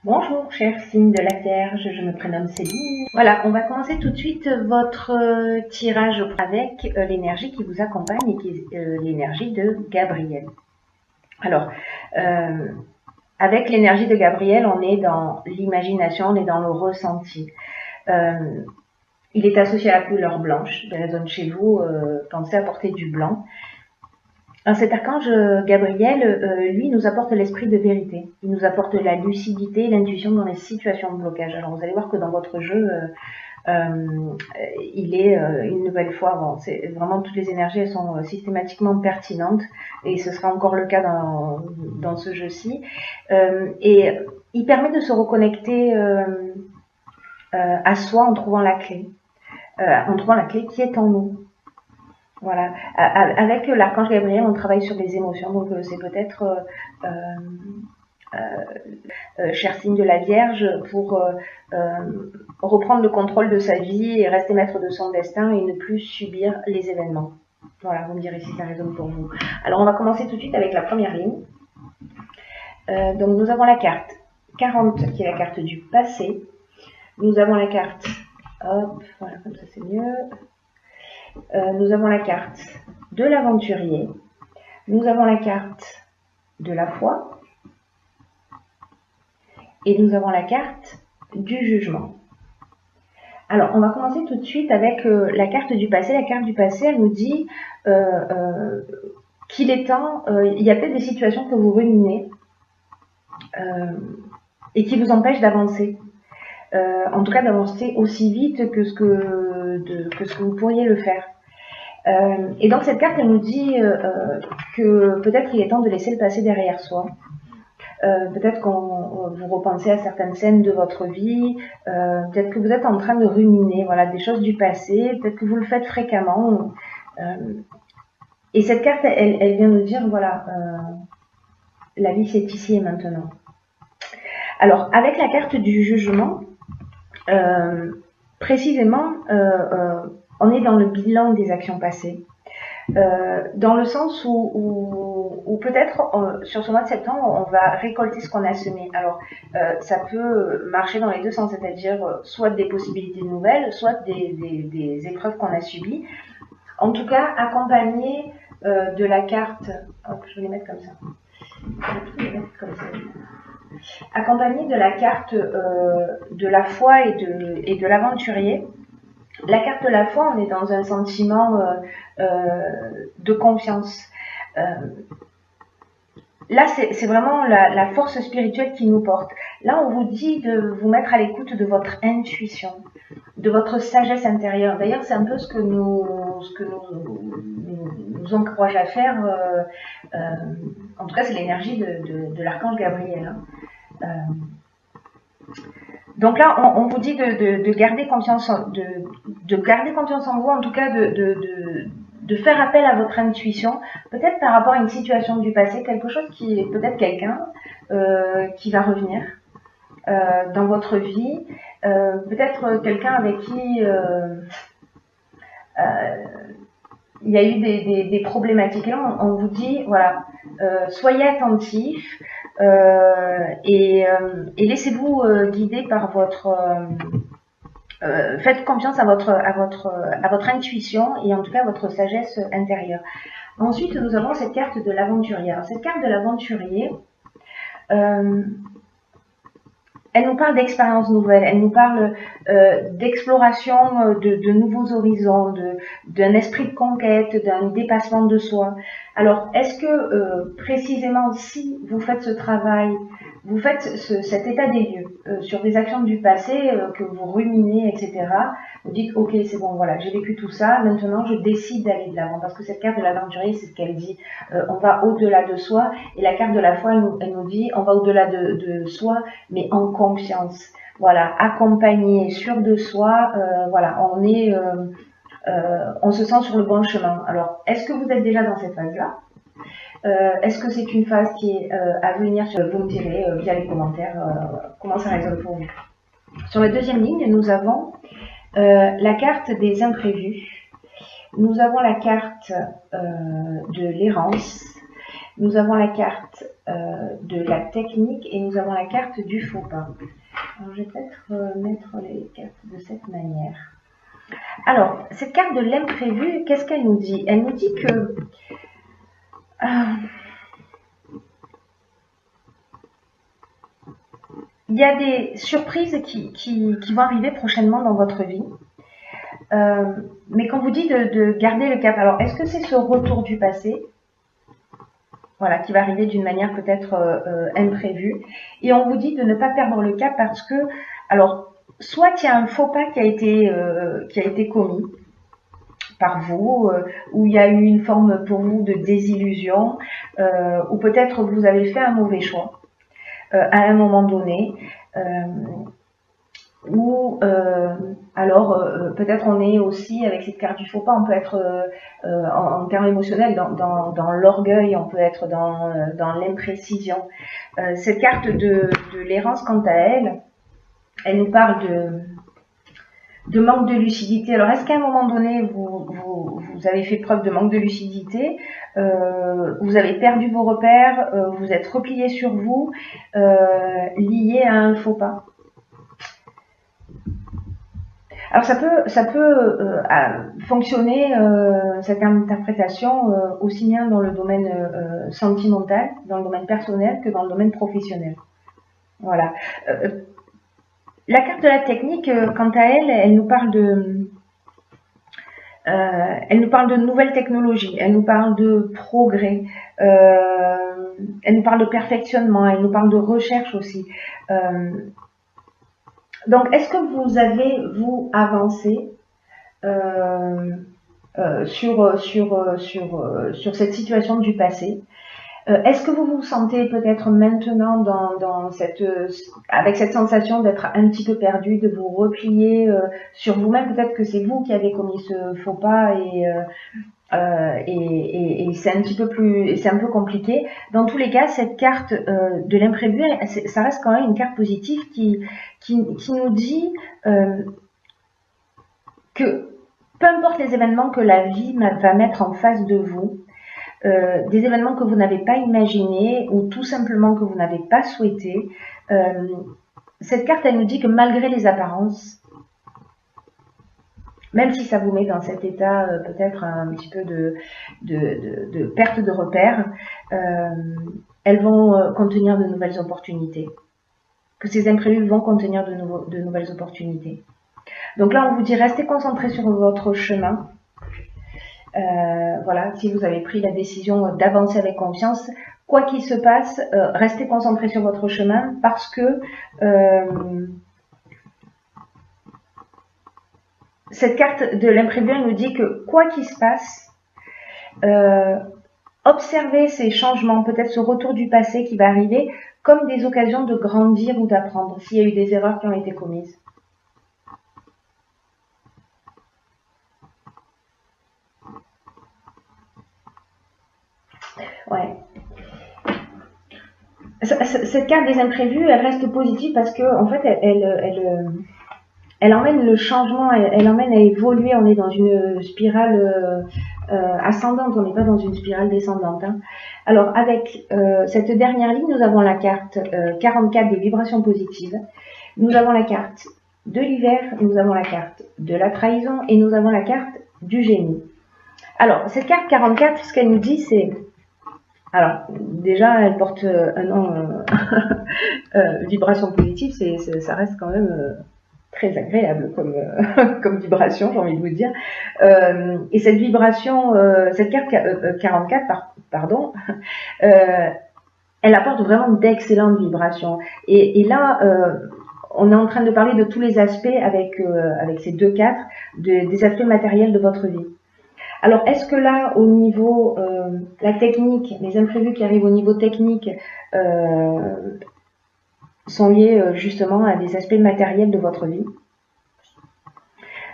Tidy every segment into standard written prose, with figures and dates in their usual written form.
Bonjour, chers signes de la Vierge, je me prénomme Céline. Voilà, on va commencer tout de suite votre tirage avec l'énergie qui vous accompagne et qui est l'énergie de Gabriel. Alors, avec l'énergie de Gabriel, on est dans l'imagination, on est dans le ressenti. Il est associé à la couleur blanche, qui résonne chez vous, pensez à porter du blanc. Alors cet archange Gabriel, lui, nous apporte l'esprit de vérité. Il nous apporte la lucidité, l'intuition dans les situations de blocage. Alors vous allez voir que dans votre jeu, il est une nouvelle fois, bon, c'est vraiment toutes les énergies, elles sont systématiquement pertinentes et ce sera encore le cas dans ce jeu-ci. Et il permet de se reconnecter à soi en trouvant la clé qui est en nous. Voilà. Avec l'archange Gabriel, on travaille sur les émotions, donc c'est peut-être cher signe de la Vierge pour reprendre le contrôle de sa vie et rester maître de son destin et ne plus subir les événements. Voilà, vous me direz si ça résonne pour vous. Alors on va commencer tout de suite avec la première ligne. Donc nous avons la carte 40 qui est la carte du passé. Nous avons la carte, hop, voilà, comme ça c'est mieux. Nous avons la carte de l'aventurier, nous avons la carte de la foi et nous avons la carte du jugement. Alors, on va commencer tout de suite avec la carte du passé. La carte du passé, elle nous dit qu'il est temps, il y a peut-être des situations que vous ruminez et qui vous empêchent d'avancer. En tout cas, d'avancer aussi vite que ce que vous pourriez le faire. Et donc cette carte, elle nous dit que peut-être il est temps de laisser le passé derrière soi. Peut-être qu'on vous repensez à certaines scènes de votre vie, peut-être que vous êtes en train de ruminer, voilà, des choses du passé, peut-être que vous le faites fréquemment. Et cette carte, elle vient nous dire, voilà, la vie c'est ici et maintenant. Alors, avec la carte du jugement, précisément, on est dans le bilan des actions passées, dans le sens où peut-être sur ce mois de septembre, on va récolter ce qu'on a semé. Alors, ça peut marcher dans les deux sens, c'est-à-dire soit des possibilités nouvelles, soit des épreuves qu'on a subies. En tout cas, accompagné de la carte, hop, je vais les mettre comme ça. Accompagné de la carte de la foi et de l'aventurier. La carte de la foi, on est dans un sentiment de confiance. Là, c'est vraiment la force spirituelle qui nous porte. Là, on vous dit de vous mettre à l'écoute de votre intuition, de votre sagesse intérieure. D'ailleurs, c'est un peu ce que nous encourage à faire. En tout cas, c'est l'énergie de l'archange Gabriel. Donc là, on vous dit de garder confiance, de garder confiance en vous, en tout cas de faire appel à votre intuition, peut-être par rapport à une situation du passé, quelque chose qui est peut-être quelqu'un qui va revenir dans votre vie, peut-être quelqu'un avec qui il y a eu des problématiques. Et là, on vous dit, voilà, soyez attentifs et laissez-vous guider par votre... faites confiance à votre intuition et en tout cas à votre sagesse intérieure. Ensuite, nous avons cette carte de l'aventurier. Cette carte de l'aventurier, elle nous parle d'expériences nouvelles, elle nous parle d'exploration de nouveaux horizons, d'un esprit de conquête, d'un dépassement de soi. Alors, est-ce que précisément si vous faites ce travail, vous faites cet état des lieux sur des actions du passé que vous ruminez, etc. Vous dites, ok, c'est bon, voilà, j'ai vécu tout ça, maintenant je décide d'aller de l'avant. Parce que cette carte de l'aventurier, c'est ce qu'elle dit, on va au-delà de soi. Et la carte de la foi, elle nous dit, on va au-delà de soi, mais en confiance. Voilà, accompagné, sûr de soi, voilà, on se sent sur le bon chemin. Alors, est-ce que vous êtes déjà dans cette phase-là ? Est-ce que c'est une phase qui est à venir? Vous me direz via les commentaires comment ça résonne pour vous. Sur la deuxième ligne, nous avons la carte des imprévus. Nous avons la carte de l'errance. nous avons la carte de la technique et nous avons la carte du faux pas. Alors, je vais peut-être mettre les cartes de cette manière. Alors, cette carte de l'imprévu, qu'est-ce qu'elle nous dit? Elle nous dit que il y a des surprises qui vont arriver prochainement dans votre vie. Mais quand vous dites de garder le cap, alors est-ce que c'est ce retour du passé, voilà, qui va arriver d'une manière peut-être imprévue, et on vous dit de ne pas perdre le cap parce que, alors, soit il y a un faux pas qui a été commis par vous, où il y a eu une forme pour vous de désillusion, ou peut-être vous avez fait un mauvais choix à un moment donné, ou alors peut-être on est aussi avec cette carte du faux pas, on peut être en termes émotionnels dans l'orgueil, on peut être dans l'imprécision. Cette carte de l'errance, quant à elle, elle nous parle de manque de lucidité. Alors est-ce qu'à un moment donné vous avez fait preuve de manque de lucidité, vous avez perdu vos repères, vous êtes replié sur vous, lié à un faux pas? Alors ça peut fonctionner, cette interprétation, aussi bien dans le domaine sentimental, dans le domaine personnel, que dans le domaine professionnel. Voilà. La carte de la technique, quant à elle, elle nous parle de nouvelles technologies, elle nous parle de progrès, elle nous parle de perfectionnement, elle nous parle de recherche aussi. Donc, est-ce que vous avez, vous, avancé sur cette situation du passé? Est-ce que vous vous sentez peut-être maintenant avec cette sensation d'être un petit peu perdu, de vous replier sur vous-même? Peut-être que c'est vous qui avez commis ce faux pas et c'est un petit peu plus, c'est un peu compliqué. Dans tous les cas, cette carte de l'imprévu, ça reste quand même une carte positive qui nous dit que peu importe les événements que la vie va mettre en face de vous, des événements que vous n'avez pas imaginés ou tout simplement que vous n'avez pas souhaité, cette carte, elle nous dit que malgré les apparences, même si ça vous met dans cet état peut-être un petit peu de perte de repères, elles vont contenir de nouvelles opportunités. Que ces imprévus vont contenir de nouvelles opportunités. Donc là, on vous dit restez concentrés sur votre chemin. Voilà, si vous avez pris la décision d'avancer avec confiance, quoi qu'il se passe, restez concentrés sur votre chemin parce que cette carte de l'imprévu nous dit que quoi qu'il se passe, observez ces changements, peut-être ce retour du passé qui va arriver, comme des occasions de grandir ou d'apprendre, s'il y a eu des erreurs qui ont été commises. Ouais. Cette carte des imprévus, elle reste positive parce que, en fait, elle emmène le changement, elle emmène à évoluer. On est dans une spirale ascendante, on n'est pas dans une spirale descendante. Hein. Alors, avec cette dernière ligne, nous avons la carte 44 des vibrations positives. Nous avons la carte de l'hiver, nous avons la carte de la trahison et nous avons la carte du génie. Alors, cette carte 44, ce qu'elle nous dit, c'est... Alors, déjà, elle porte un nom vibration positive, ça reste quand même très agréable comme vibration, j'ai envie de vous dire. Et cette vibration, cette carte 44, pardon, elle apporte vraiment d'excellentes vibrations. Et là, on est en train de parler de tous les aspects avec ces deux cartes, des aspects matériels de votre vie. Alors, est-ce que là, au niveau, la technique, les imprévus qui arrivent au niveau technique sont liés justement à des aspects matériels de votre vie?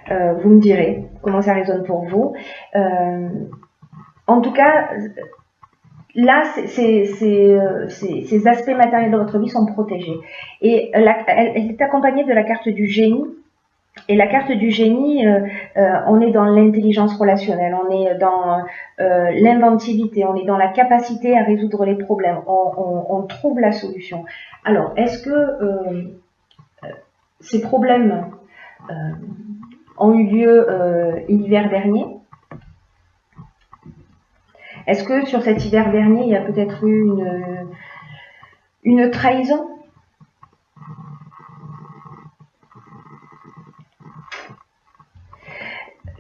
Vous me direz comment ça résonne pour vous. En tout cas, là, ces aspects matériels de votre vie sont protégés. Et elle est accompagnée de la carte du génie Et la carte du génie, on est dans l'intelligence relationnelle, on est dans l'inventivité, on est dans la capacité à résoudre les problèmes, on trouve la solution. Alors, est-ce que ces problèmes ont eu lieu l'hiver dernier? Est-ce que sur cet hiver dernier, il y a peut-être eu une trahison?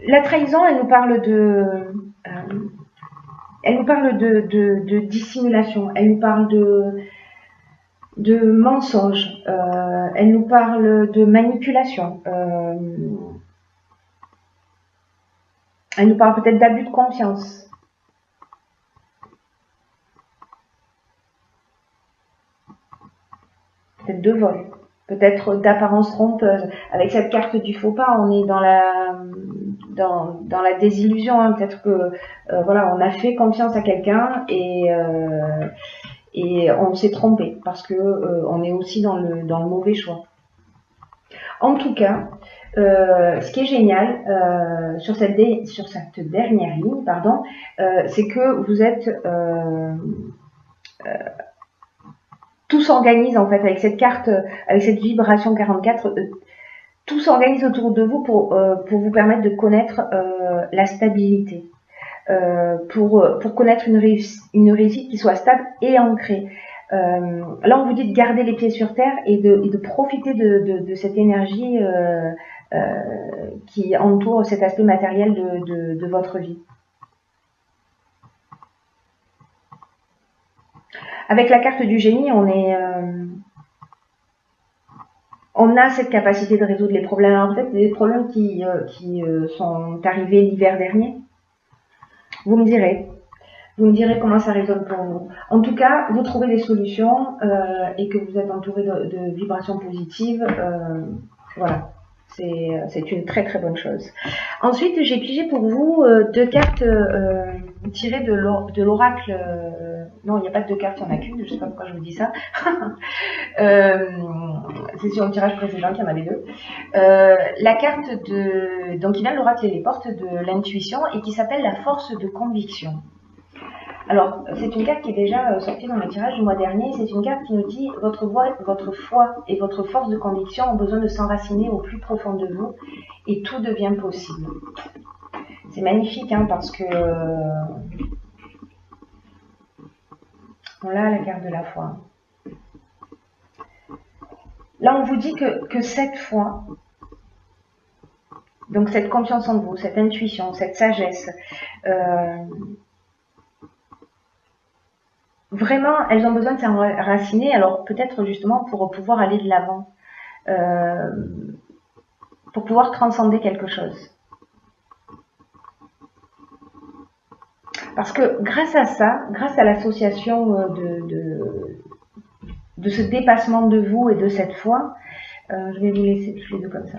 La trahison, elle nous parle de dissimulation, elle nous parle de mensonge, elle nous parle de manipulation, elle nous parle peut-être d'abus de confiance. Peut-être de vol, peut-être d'apparence trompeuse. Avec cette carte du faux pas, on est dans la désillusion. Hein. Peut-être que voilà, on a fait confiance à quelqu'un et on s'est trompé parce que on est aussi dans le mauvais choix. En tout cas, ce qui est génial sur cette dernière ligne, pardon, c'est que vous êtes tout s'organise en fait avec cette carte, avec cette vibration 44, tout s'organise autour de vous pour vous permettre de connaître la stabilité, pour connaître une réussite qui soit stable et ancrée. Là, on vous dit de garder les pieds sur terre et de profiter de cette énergie qui entoure cet aspect matériel de votre vie. Avec la carte du génie, on a cette capacité de résoudre les problèmes. Alors peut-être des problèmes qui sont arrivés l'hiver dernier. Vous me direz comment ça résonne pour vous. En tout cas, vous trouvez des solutions et que vous êtes entouré de vibrations positives. Voilà. C'est une très très bonne chose. Ensuite, j'ai pigé pour vous deux cartes tirées de l'oracle. Non, il n'y a pas de deux cartes, il n'y en a qu'une. Je ne sais pas pourquoi je vous dis ça. C'est sur le tirage précédent qu'il y en avait deux. La carte donc qui vient de l'oracle et les portes de l'intuition et qui s'appelle la force de conviction. Alors, c'est une carte qui est déjà sortie dans le tirage du mois dernier. C'est une carte qui nous dit votre foi et votre force de conviction ont besoin de s'enraciner au plus profond de vous et tout devient possible. C'est magnifique hein, parce que on a la carte de la foi. Là, on vous dit que cette foi, donc cette confiance en vous, cette intuition, cette sagesse, vraiment, elles ont besoin de s'enraciner, alors peut-être justement pour pouvoir aller de l'avant, pour pouvoir transcender quelque chose. Parce que grâce à ça, grâce à l'association de ce dépassement de vous et de cette foi, je vais vous laisser tous les deux comme ça,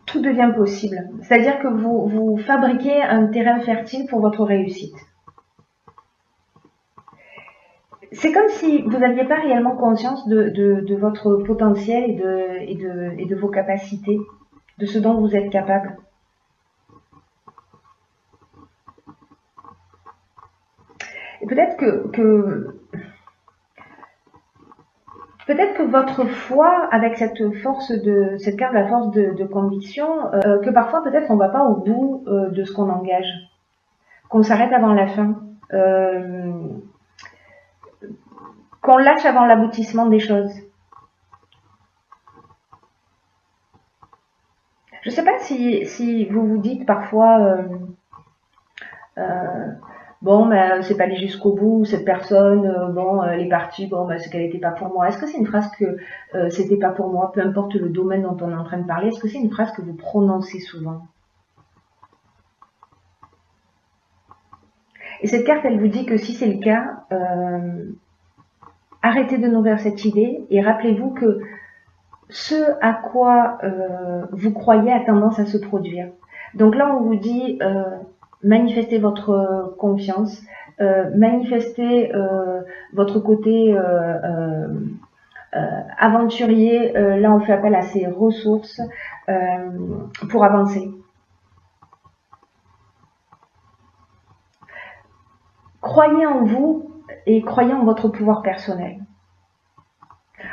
tout devient possible. C'est-à-dire que vous fabriquez un terrain fertile pour votre réussite. C'est comme si vous n'aviez pas réellement conscience de votre potentiel et de vos capacités, de ce dont vous êtes capable. Et peut-être que votre foi, avec cette carte de la force de conviction, que parfois peut-être on ne va pas au bout de ce qu'on engage, qu'on s'arrête avant la fin. Qu'on lâche avant l'aboutissement des choses. Je ne sais pas si vous vous dites parfois bon, ben, c'est pas allé jusqu'au bout, cette personne, bon, elle est partie, bon, ben, c'est qu'elle n'était pas pour moi. Est-ce que c'est une phrase que c'était pas pour moi, peu importe le domaine dont on est en train de parler, est-ce que c'est une phrase que vous prononcez souvent? Et cette carte, elle vous dit que si c'est le cas, arrêtez de nourrir cette idée et rappelez-vous que ce à quoi vous croyez a tendance à se produire. Donc là, on vous dit manifestez votre confiance, manifestez votre côté aventurier, là on fait appel à ses ressources pour avancer. Croyez en vous et croyez en votre pouvoir personnel.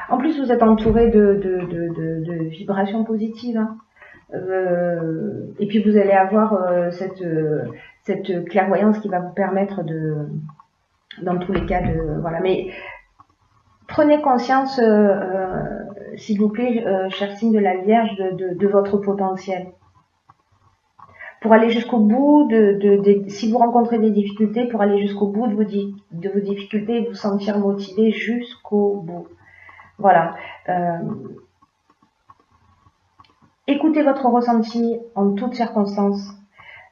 En plus, vous êtes entouré de vibrations positives. Hein. Et puis vous allez avoir cette clairvoyance qui va vous permettre dans tous les cas, voilà. Mais prenez conscience, s'il vous plaît, cher signe de la Vierge, de votre potentiel. Pour aller jusqu'au bout, si vous rencontrez des difficultés, pour aller jusqu'au bout de vos difficultés et vous sentir motivé jusqu'au bout. Voilà. Écoutez votre ressenti en toutes circonstances.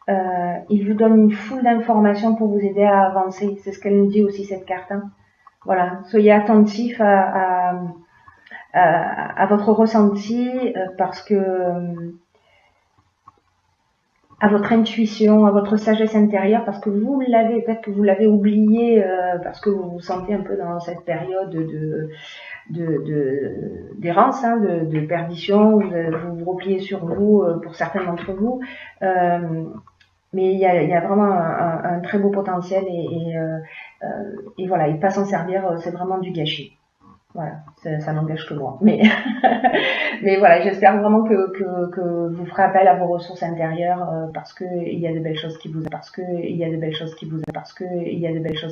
Il vous donne une foule d'informations pour vous aider à avancer. C'est ce qu'elle nous dit aussi, cette carte. Hein. Voilà. Soyez attentif à votre ressenti parce que à votre intuition, à votre sagesse intérieure, parce que vous l'avez, peut-être que vous l'avez oublié, parce que vous vous sentez un peu dans cette période d'errance, hein, de perdition, où vous vous repliez sur vous, pour certains d'entre vous. Mais il y a vraiment un très beau potentiel et voilà, et pas s'en servir, c'est vraiment du gâchis. Voilà, ça n'engage que moi. Mais, mais voilà, j'espère vraiment que vous ferez appel à vos ressources intérieures parce que il y a de belles choses qui vous, parce que il y a de belles choses qui vous, parce que il y a de belles choses.